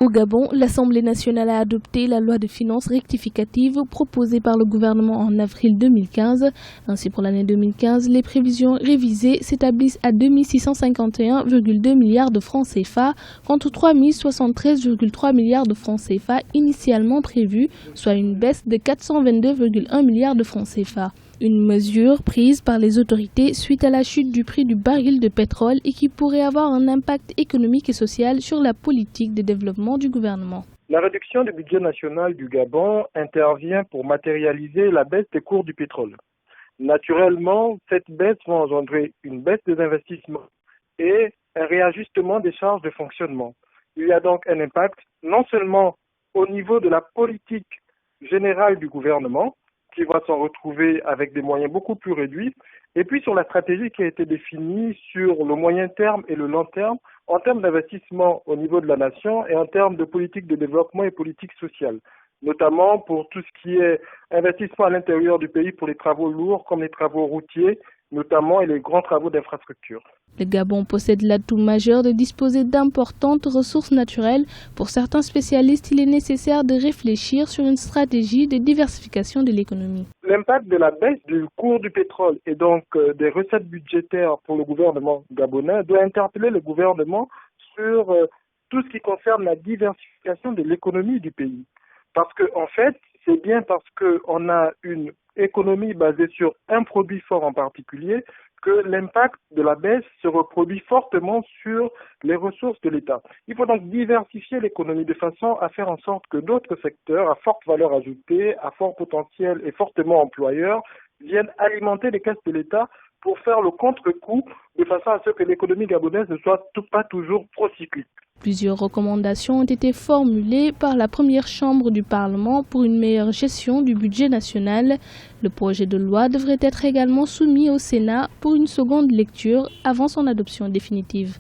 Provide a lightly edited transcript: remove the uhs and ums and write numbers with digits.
Au Gabon, l'Assemblée nationale a adopté la loi de finances rectificative proposée par le gouvernement en avril 2015. Ainsi, pour l'année 2015, les prévisions révisées s'établissent à 2 651,2 milliards de francs CFA contre 3 073,3 milliards de francs CFA initialement prévus, soit une baisse de 422,1 milliards de francs CFA. Une mesure prise par les autorités suite à la chute du prix du baril de pétrole et qui pourrait avoir un impact économique et social sur la politique de développement du gouvernement. La réduction du budget national du Gabon intervient pour matérialiser la baisse des cours du pétrole. Naturellement, cette baisse va engendrer une baisse des investissements et un réajustement des charges de fonctionnement. Il y a donc un impact non seulement au niveau de la politique générale du gouvernement, qui va s'en retrouver avec des moyens beaucoup plus réduits, et puis sur la stratégie qui a été définie sur le moyen terme et le long terme, en termes d'investissement au niveau de la nation et en termes de politique de développement et politique sociale, notamment pour tout ce qui est investissement à l'intérieur du pays pour les travaux lourds comme les travaux routiers, notamment et les grands travaux d'infrastructure. Le Gabon possède l'atout majeur de disposer d'importantes ressources naturelles. Pour certains spécialistes, il est nécessaire de réfléchir sur une stratégie de diversification de l'économie. L'impact de la baisse du cours du pétrole et donc des recettes budgétaires pour le gouvernement gabonais doit interpeller le gouvernement sur tout ce qui concerne la diversification de l'économie du pays. Parce que, en fait, c'est bien parce qu'on a une économie basée sur un produit fort en particulier que l'impact de la baisse se reproduit fortement sur les ressources de l'État. Il faut donc diversifier l'économie de façon à faire en sorte que d'autres secteurs à forte valeur ajoutée, à fort potentiel et fortement employeurs viennent alimenter les caisses de l'État pour faire le contre-coup de façon à ce que l'économie gabonaise ne soit pas toujours procyclique. Plusieurs recommandations ont été formulées par la première chambre du Parlement pour une meilleure gestion du budget national. Le projet de loi devrait être également soumis au Sénat pour une seconde lecture avant son adoption définitive.